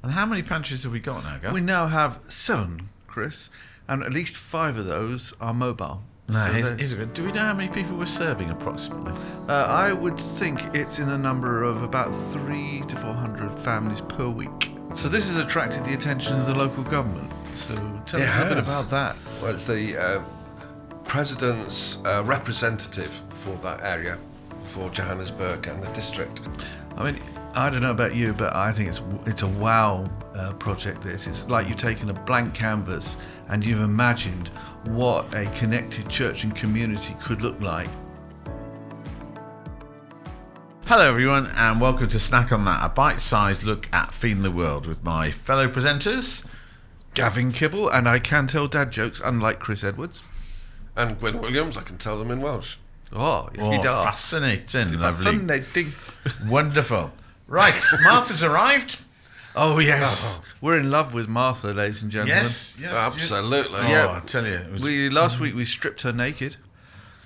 And how many pantries have we got now, Gav? We now have 7, Chris, and at least 5 of those are mobile. No, So do we know how many people we're serving approximately? I would think it's in a number of about 300 to 400 families per week. So this has attracted the attention of the local government. So tell us a little bit about that. Well, it's the president's representative for that area, for Johannesburg and the district. I mean, I don't know about you, but I think it's a wow project. It's like you've taken a blank canvas and you've imagined what a connected church and community could look like. Hello everyone, and welcome to Snack on That, a bite-sized look at feeding the world with my fellow presenters, Gavin Kibble, and I can tell dad jokes, unlike Chris Edwards. And Gwyn Williams, I can tell them in Welsh. Oh, he does. Fascinating, lovely, Fascinating. Wonderful. Right, Martha's arrived. Oh yes, we're in love with Martha, ladies and gentlemen. Yes, Absolutely. I tell you, it was, Last week we stripped her naked.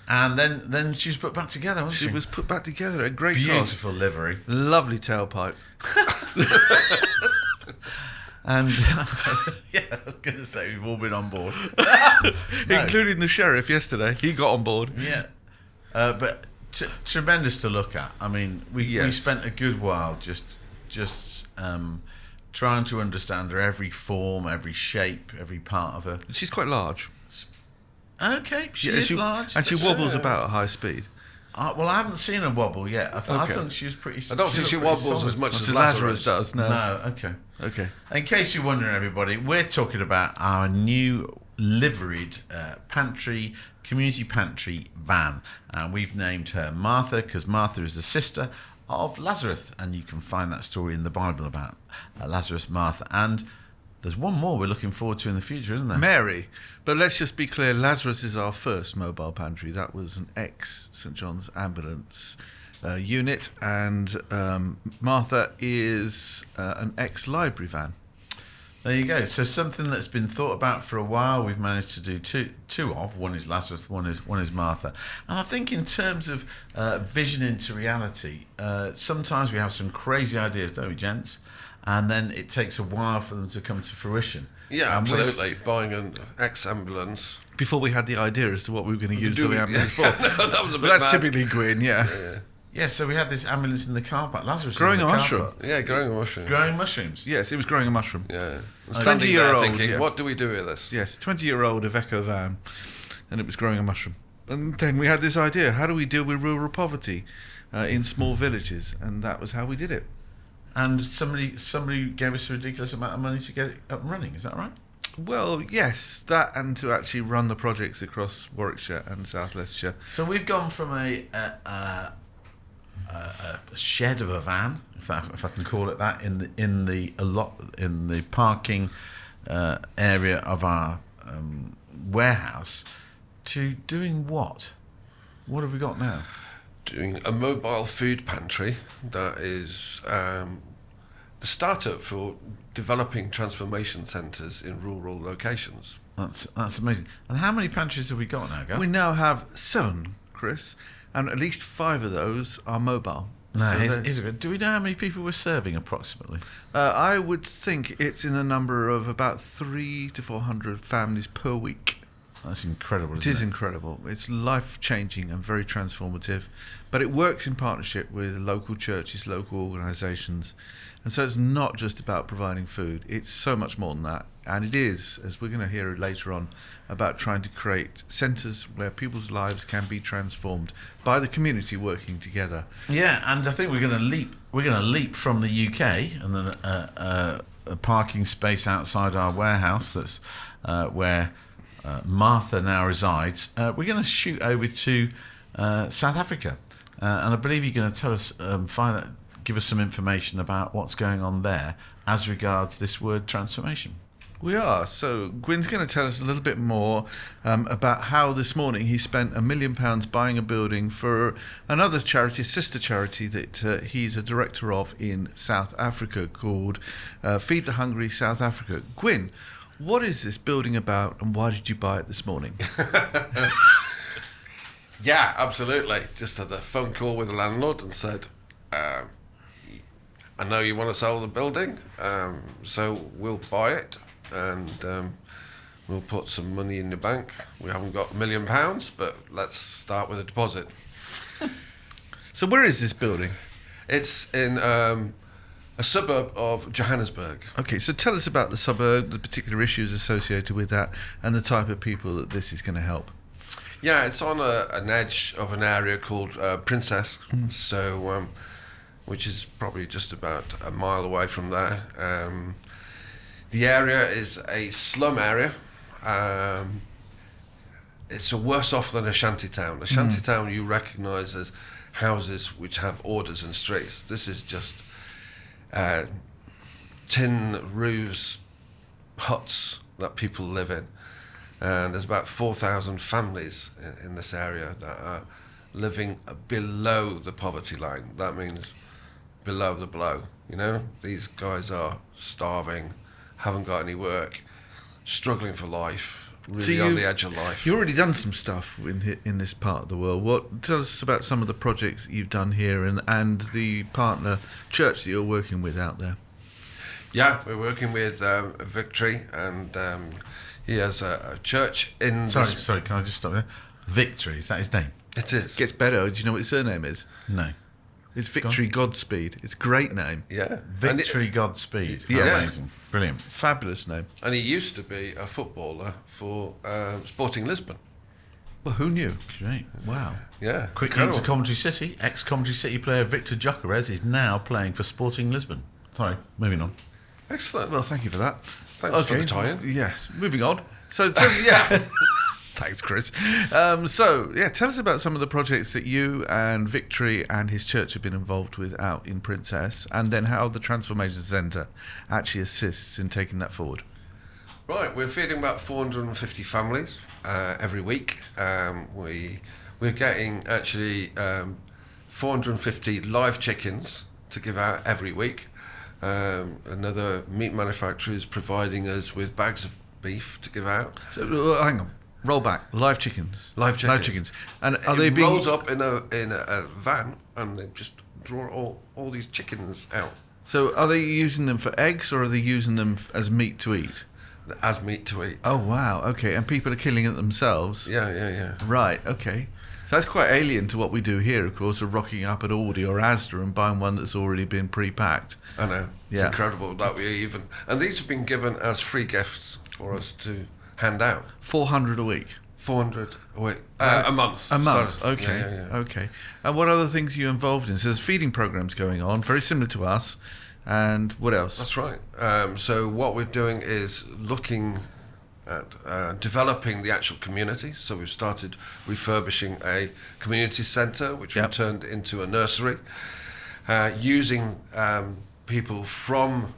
and then she was put back together, wasn't she? She was put back together. A great Beautiful livery. cost. Lovely tailpipe. And yeah, I was going to say we've all been on board, Including the sheriff yesterday. He got on board. yeah, but tremendous to look at. I mean, we spent a good while just trying to understand her, every form, every shape, every part of her. She's quite large. Okay, she is large, and she wobbles about at high speed. Well, I haven't seen her wobble yet. I Okay. think she was pretty. I don't think she wobbles as much as Lazarus does. No. No, okay. Okay. In case you're wondering, everybody, we're talking about our new liveried pantry, community pantry van. And we've named her Martha because Martha is the sister of Lazarus. And you can find that story in the Bible about Lazarus, Martha. And there's one more we're looking forward to in the future, isn't there? Mary. But let's just be clear, Lazarus is our first mobile pantry. That was an ex-St John's ambulance unit. And Martha is an ex-library van. There you go. So something that's been thought about for a while. We've managed to do two of. One is Lazarus. One is Martha. And I think in terms of vision into reality, sometimes we have some crazy ideas, don't we, gents? And then it takes a while for them to come to fruition. Yeah, And absolutely. Buying an ex-ambulance. Before we had the idea as to what we were going to use the ambulance for. That was a bit But that's mad. typically Gwyn, yeah. Yeah, so we had this ambulance in the car park. Lazarus Growing in a the car mushroom. park. Yeah, growing a mushroom. Growing mushrooms. Yes, it was growing a mushroom. Yeah. A Standing there 20-year-old, thinking, yeah. what do we do with this? Yes, 20-year-old Iveco van, and it was growing a mushroom. And then we had this idea, how do we deal with rural poverty in small villages? And that was how we did it. And somebody gave us a ridiculous amount of money to get it up and running. Is that right? Well, yes, that and to actually run the projects across Warwickshire and South Leicestershire. So we've gone from a shed of a van, if I can call it that, in the parking area of our warehouse, to doing what? What have we got now? Doing a mobile food pantry that is the startup for developing transformation centres in rural locations. That's amazing. And how many pantries have we got now, Gav? We now have 7, Chris, and at least 5 of those are mobile. No, So do we know how many people we're serving approximately? I would think it's in a number of about 300 to 400 families per week. That's incredible, It isn't is incredible. It's life-changing and very transformative. But it works in partnership with local churches, local organisations. And so it's not just about providing food. It's so much more than that. And it is, as we're going to hear later on, about trying to create centres where people's lives can be transformed by the community working together. Yeah, and I think we're going to leap from the UK and then a parking space outside our warehouse that's where Martha now resides. We're going to shoot over to South Africa, and I believe you're going to tell us, give us some information about what's going on there as regards this word transformation. We are. So Gwyn's going to tell us a little bit more about how this morning he spent £1 million buying a building for another charity, a sister charity that he's a director of in South Africa called Feed the Hungry South Africa. Gwyn, what is this building about and why did you buy it this morning? Yeah, absolutely. Just had a phone call with the landlord and said, I know you want to sell the building, so we'll buy it and we'll put some money in the bank. We haven't got £1 million, but let's start with a deposit. So where is this building? It's in a suburb of Johannesburg. Okay, so tell us about the suburb, the particular issues associated with that, and the type of people that this is going to help. Yeah, it's on an edge of an area called Princess, so which is probably just about a mile away from there. The area is a slum area. It's worse off than a shantytown. A shantytown you recognise as houses which have orders and streets. This is just tin roofs, huts that people live in. And there's about 4,000 families in this area that are living below the poverty line. That means below the below. You know, these guys are starving, haven't got any work, struggling for life, really on the edge of life. You've already done some stuff in this part of the world. Tell us about some of the projects that you've done here and the partner church that you're working with out there. Yeah, we're working with Victory, and he has a church in... Sorry, can I just stop there? Victory, is that his name? It is. Gets better. Do you know what his surname is? No. It's Victory Godspeed. It's a great name. Yeah. Victory Godspeed. Yeah. Amazing. Brilliant. Fabulous name. And he used to be a footballer for Sporting Lisbon. Well, who knew? Great. Wow. Yeah. Quickly into Coventry City. Ex-Coventry City player Victor Gyökeres is now playing for Sporting Lisbon. Sorry, moving on. Excellent. Well, thank you for that. Thanks for the tie-in. Yes. Moving on. So, thanks, Chris. Tell us about some of the projects that you and Victory and his church have been involved with out in Princess, and then how the Transformation Centre actually assists in taking that forward. Right, we're feeding about 450 families every week. We're getting actually 450 live chickens to give out every week. Another meat manufacturer is providing us with bags of beef to give out. So, hang on. Roll back. Live chickens. Live chickens. And are they being... rolls up in a van, and they just draw all these chickens out. So are they using them for eggs, or are they using them as meat to eat? As meat to eat. Oh, wow. Okay. And people are killing it themselves? Yeah. Right. Okay. So that's quite alien to what we do here, of course, of rocking up at Aldi or Asda and buying one that's already been pre-packed. I know. It's Yeah. incredible that we even... And these have been given as free gifts for us to hand out. 400 a week? 400 a week. A month. A month. Sorry. Okay. Yeah. Okay. And what other things are you involved in? So there's feeding programs going on, very similar to us. And what else? That's right. So what we're doing is looking at developing the actual community. So we've started refurbishing a community centre, which we've turned into a nursery, using people from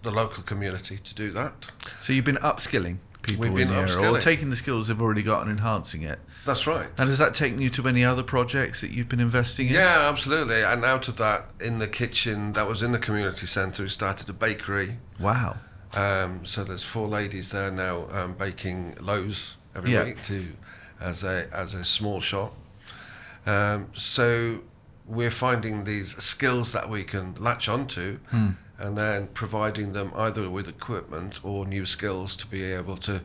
the local community to do that. So you've been upskilling people We've been in the area, upskilling. or taking the skills they've already got and enhancing it. That's right. And has that taken you to any other projects that you've been investing in? Yeah, absolutely. And out of that, in the kitchen that was in the community centre, we started a bakery. Wow. So there's 4 ladies there now baking loaves every week as a small shop. So we're finding these skills that we can latch onto, and then providing them either with equipment or new skills to be able to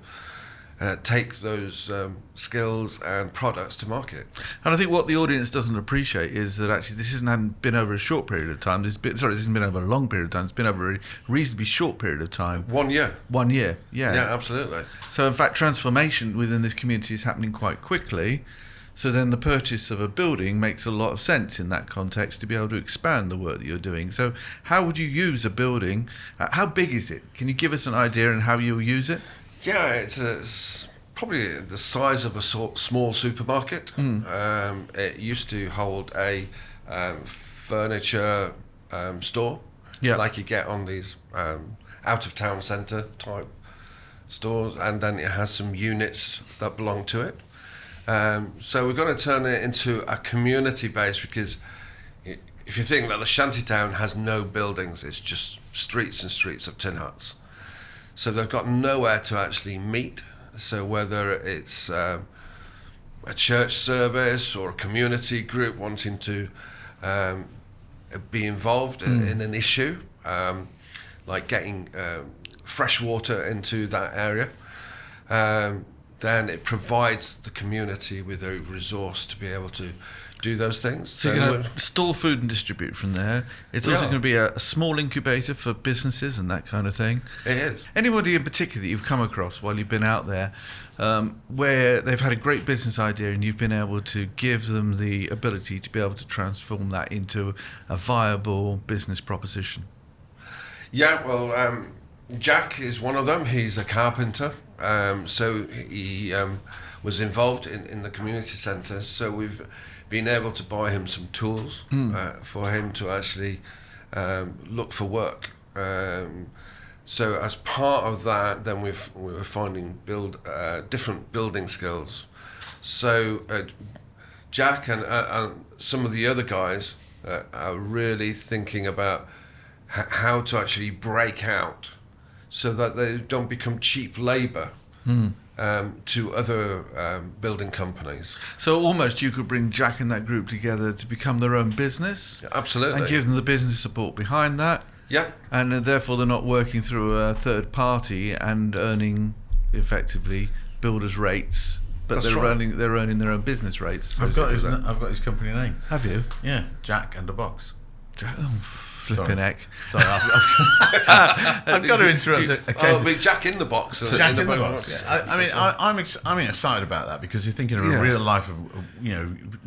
take those skills and products to market. And I think what the audience doesn't appreciate is that actually this hasn't been over a short period of time. This hasn't been over a long period of time. It's been over a reasonably short period of time. 1 year. 1 year, yeah. Yeah, absolutely. So in fact, transformation within this community is happening quite quickly. So then the purchase of a building makes a lot of sense in that context to be able to expand the work that you're doing. So how would you use a building? How big is it? Can you give us an idea on how you'll use it? Yeah, it's probably the size of a small supermarket. It used to hold a furniture store, like you get on these out-of-town centre type stores, and then it has some units that belong to it. So we're going to turn it into a community base, because if you think that the shantytown has no buildings, it's just streets and streets of tin huts. So they've got nowhere to actually meet. So whether it's a church service or a community group wanting to be involved in an issue, like getting fresh water into that area, then it provides the community with a resource to be able to do those things. So you're going to store food and distribute from there. It's also going to be a small incubator for businesses and that kind of thing. It is. Anybody in particular that you've come across while you've been out there where they've had a great business idea and you've been able to give them the ability to be able to transform that into a viable business proposition? Yeah, well, Jack is one of them. He's a carpenter. So he was involved in the community centre. So we've been able to buy him some tools for him to actually look for work. So as part of that, then we were finding different building skills. So Jack and some of the other guys are really thinking about how to actually break out so that they don't become cheap labour to other building companies. So almost you could bring Jack and that group together to become their own business. Yeah, absolutely. And give them the business support behind that. Yeah. And therefore they're not working through a third party and earning effectively builders' rates, but they're earning their own business rates. I've got his company name. Have you? Yeah, Jack and a Box. Flipping heck. Sorry, I've got to interrupt occasionally. It'll be Jack in the Box. Jack in the Box. Yeah. I'm excited about that because you're thinking of a real life of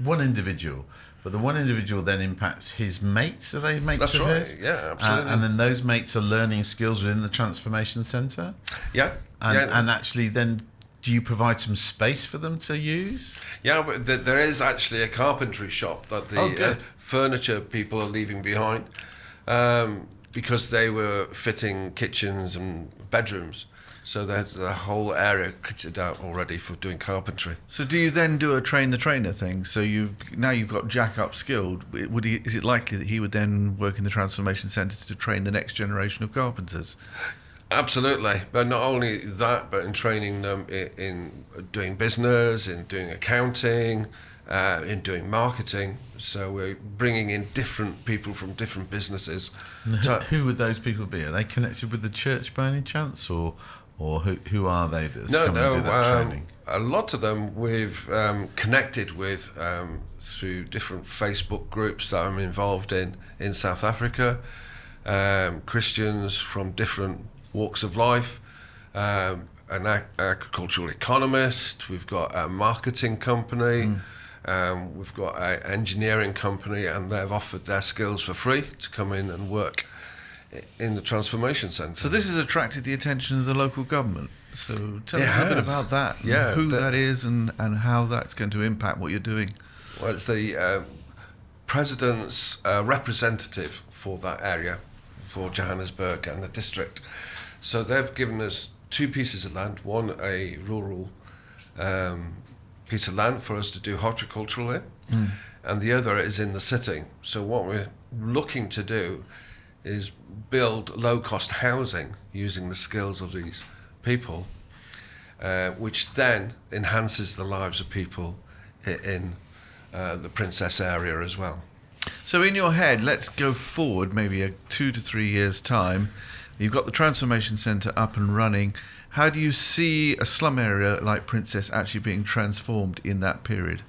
one individual, but the one individual then impacts his mates. Are they mates That's of right. his? Yeah, absolutely. And then those mates are learning skills within the transformation centre. Yeah. And actually then. Do you provide some space for them to use? Yeah, but there is actually a carpentry shop that the furniture people are leaving behind because they were fitting kitchens and bedrooms. So there's the whole area kitted out already for doing carpentry. So do you then do a train the trainer thing? So you've got Jack upskilled. Is it likely that he would then work in the transformation centre to train the next generation of carpenters? Absolutely, but not only that, but in training them in doing business, in doing accounting, in doing marketing. So we're bringing in different people from different businesses. Who would those people be? Are they connected with the church by any chance, or who are they that's coming to do that training? A lot of them we've connected with through different Facebook groups that I'm involved in South Africa. Christians from different walks of life, an agricultural economist, we've got a marketing company, we've got an engineering company, and they've offered their skills for free to come in and work in the transformation centre. So this has attracted the attention of the local government. So tell us a bit about that, who that is and how that's going to impact what you're doing. Well, it's the President's representative for that area, for Johannesburg and the district. So they've given us 2 pieces of land, one a rural piece of land for us to do horticultural in, and the other is in the city. So what we're looking to do is build low-cost housing using the skills of these people, which then enhances the lives of people in the Princess area as well. So in your head, let's go forward maybe 2 to 3 years' time. You've got the transformation centre up and running. How do you see a slum area like Princess actually being transformed in that period?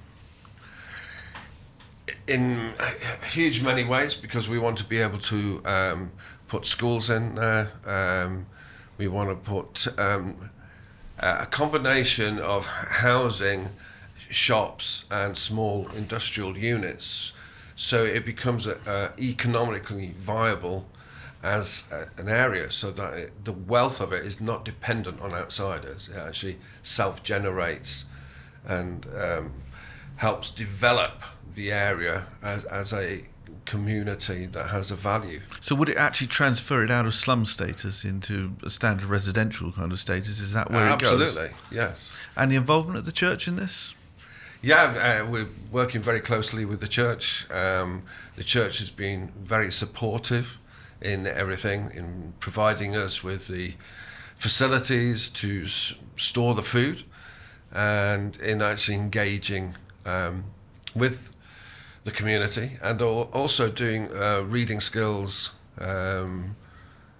In huge many ways, because we want to be able to put schools in there. We want to put a combination of housing, shops and small industrial units, so it becomes economically viable as an area, so that the wealth of it is not dependent on outsiders. It actually self-generates and helps develop the area as a community that has a value. So would it actually transfer it out of slum status into a standard residential kind of status? Is that where it goes? Absolutely, yes. And the involvement of the church in this? Yeah, we're working very closely with the church. The church has been very supportive in everything, in providing us with the facilities to store the food, and in actually engaging with the community, and also doing reading skills and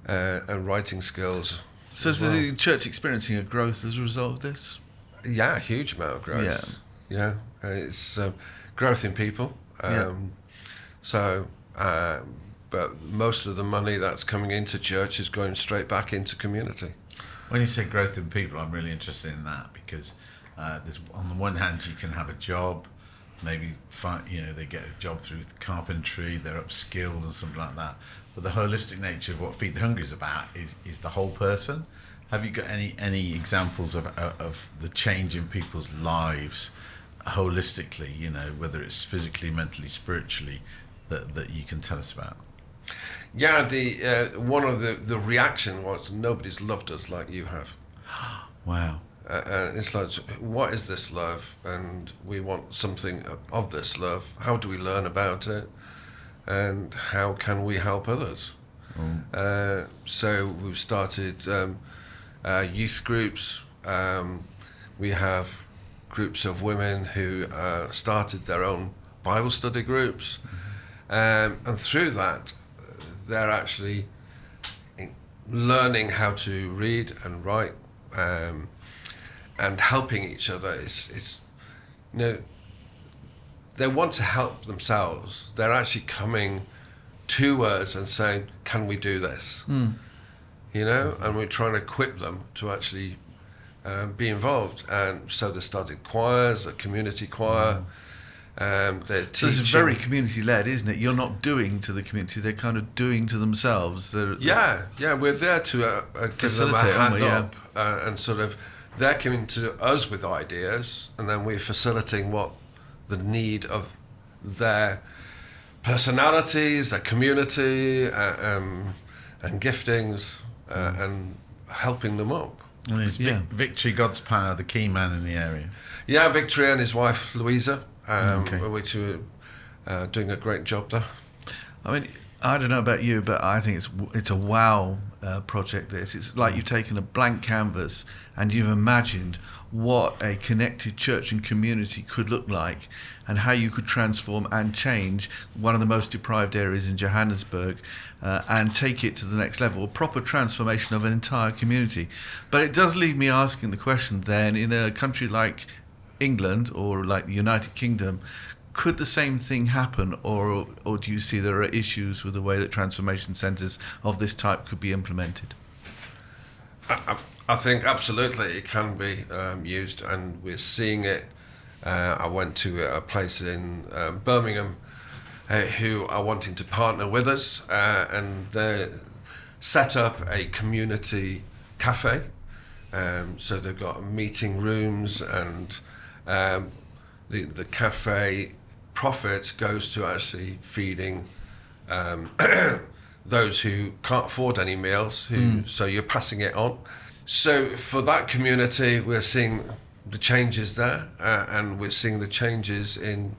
writing skills. So is the church experiencing a growth as a result of this? Yeah, a huge amount of growth. Yeah, it's growth in people. But most of the money that's coming into church is going straight back into community. When you say growth in people, I'm really interested in that, because there's, on the one hand, you can have a job, maybe they get a job through carpentry, they're upskilled and something like that. But the holistic nature of what Feed the Hungry is about is the whole person. Have you got any examples of the change in people's lives holistically? Whether it's physically, mentally, spiritually, that you can tell us about? Yeah, one of the reaction was, nobody's loved us like you have. Wow. It's like, what is this love? And we want something of this love. How do we learn about it? And how can we help others? So we've started youth groups. We have groups of women who started their own Bible study groups. And through that, they're actually learning how to read and write, and helping each other. They want to help themselves. They're actually coming to us and saying, "Can we do this?" And we're trying to equip them to actually be involved. And so they started choirs, a community choir. So this is very community-led, isn't it? You're not doing to the community; they're kind of doing to themselves. We're there to give them a hand up, and sort of they're coming to us with ideas, and then we're facilitating what the need of their personalities, their community, and giftings, and helping them up. And is Victory, God's Power, the key man in the area? Yeah, Victory and his wife Louisa. Which are doing a great job there. I mean, I don't know about you, but I think it's a wow project. It's like you've taken a blank canvas and you've imagined what a connected church and community could look like, and how you could transform and change one of the most deprived areas in Johannesburg, and take it to the next level, a proper transformation of an entire community. But it does leave me asking the question then, in a country like England or like the United Kingdom, could the same thing happen, or do you see there are issues with the way that transformation centres of this type could be implemented? I think absolutely it can be used, and we're seeing it. I went to a place in Birmingham who are wanting to partner with us, and they set up a community cafe. So they've got meeting rooms, and the cafe profit goes to actually feeding those who can't afford any meals. So you're passing it on. So for that community, we're seeing the changes there, and we're seeing the changes in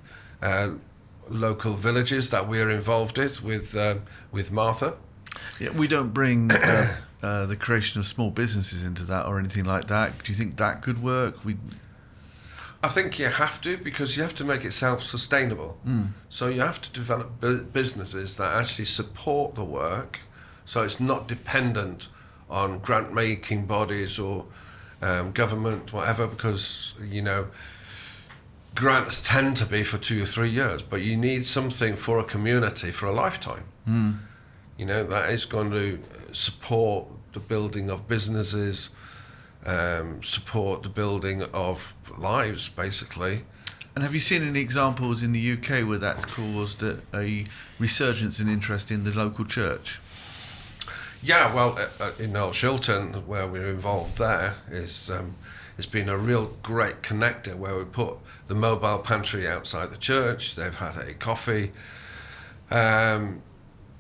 local villages that we're involved with Martha. Yeah, we don't bring the creation of small businesses into that or anything like that. Do you think that could work? I think you have to, because you have to make it self-sustainable. So you have to develop businesses that actually support the work, so it's not dependent on grant-making bodies or government, whatever, because, grants tend to be for 2 or 3 years, but you need something for a community for a lifetime. That is going to support the building of businesses, support the building of lives, basically. And have you seen any examples in the UK where that's caused a resurgence in interest in the local church? Yeah, well, in Old Shilton, where we're involved there, it's been a real great connector, where we put the mobile pantry outside the church. They've had a coffee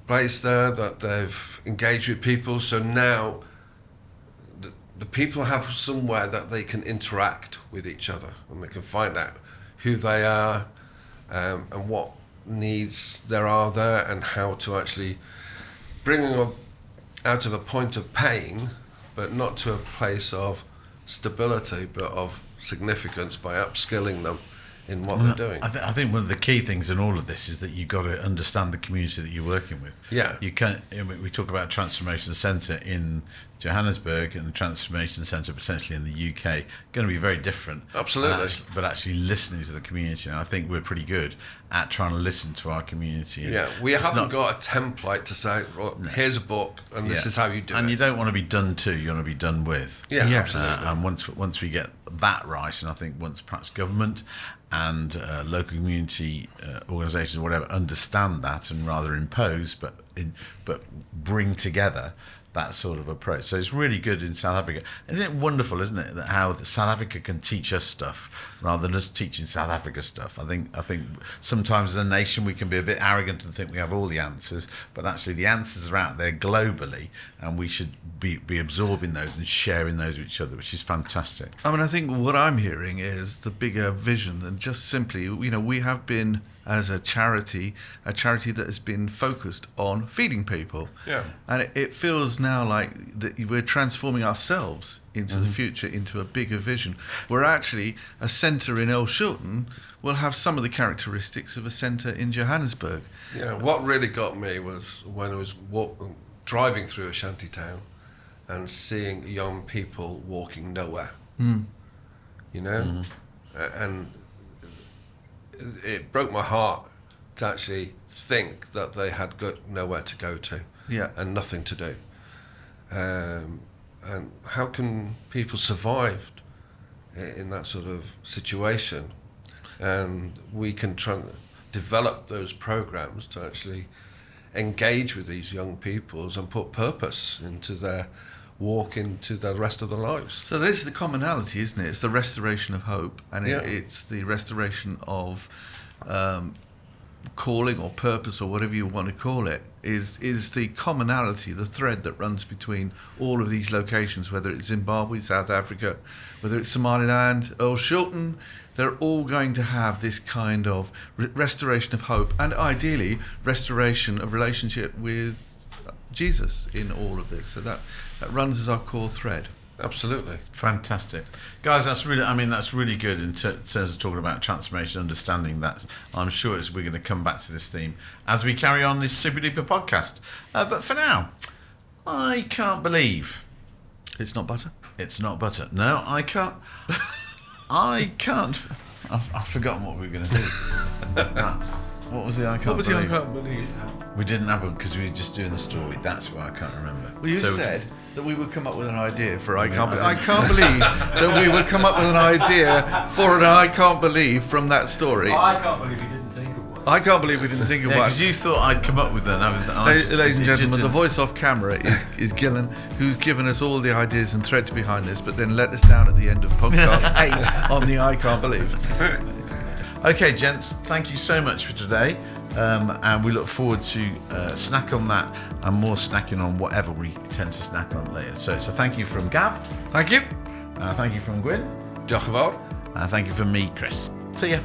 place there that they've engaged with people. So now the people have somewhere that they can interact with each other, and they can find out who they are, and what needs there are there, and how to actually bring them out of a point of pain, but not to a place of stability, but of significance, by upskilling them in what they're doing. I think one of the key things in all of this is that you've got to understand the community that you're working with. Yeah. You can't. We talk about Transformation Centre in Johannesburg and the Transformation Centre potentially in the UK, going to be very different. Absolutely. But actually listening to the community, and I think we're pretty good at trying to listen to our community. Yeah, we haven't got a template to say, well, here's a book and this is how you do it. And you don't want to be done to, you want to be done with. Yeah, absolutely. And once we get that right, and I think once perhaps government and local community organisations or whatever understand that and rather impose, but bring together that sort of approach. So it's really good in South Africa. Isn't it wonderful, isn't it, that how South Africa can teach us stuff rather than us teaching South Africa stuff? I think sometimes as a nation we can be a bit arrogant and think we have all the answers, but actually the answers are out there globally, and we should be absorbing those and sharing those with each other, which is fantastic. I mean, I think what I'm hearing is the bigger vision than just simply, we have been, as a charity that has been focused on feeding people. Yeah. And it feels now like that we're transforming ourselves into the future, into a bigger vision, where actually a centre in El-Shilton will have some of the characteristics of a centre in Johannesburg. Yeah, what really got me was when I was driving through a shantytown and seeing young people walking nowhere. And it broke my heart to actually think that they had got nowhere to go to, and nothing to do. And how can people survive in that sort of situation? And we can develop those programs to actually engage with these young peoples and put purpose into their walk into the rest of their lives. So there's the commonality, isn't it? It's the restoration of hope, and it's the restoration of calling or purpose or whatever you want to call it, is the commonality, the thread that runs between all of these locations, whether it's Zimbabwe, South Africa, whether it's Somaliland, El-Shilton. They're all going to have this kind of restoration of hope, and ideally restoration of relationship with Jesus in all of this. So that runs as our core thread. Absolutely. Fantastic. Guys, that's really good in terms of talking about transformation, understanding that. I'm sure we're going to come back to this theme as we carry on this super duper podcast. But for now, I can't believe it's not butter. It's not butter. No, I can't. I can't. I've forgotten what we were going to do. What was the I can't believe? We didn't have one because we were just doing the story. That's why I can't remember. Well, you said that we would come up with an idea for I can't believe that we would come up with an idea for an I can't believe from that story. I can't believe you didn't think of one. I can't believe we didn't think of one. Because you thought I'd come up with them. Ladies and gentlemen, the voice off camera is Gillen, who's given us all the ideas and threads behind this, but then let us down at the end of podcast 8 on the I can't believe. Okay, gents, thank you so much for today. And we look forward to snack on that and more snacking on whatever we tend to snack on later. So thank you from Gav. Thank you. Thank you from Gwyn. Diolch yn fawr. Thank you from me, Chris. See ya.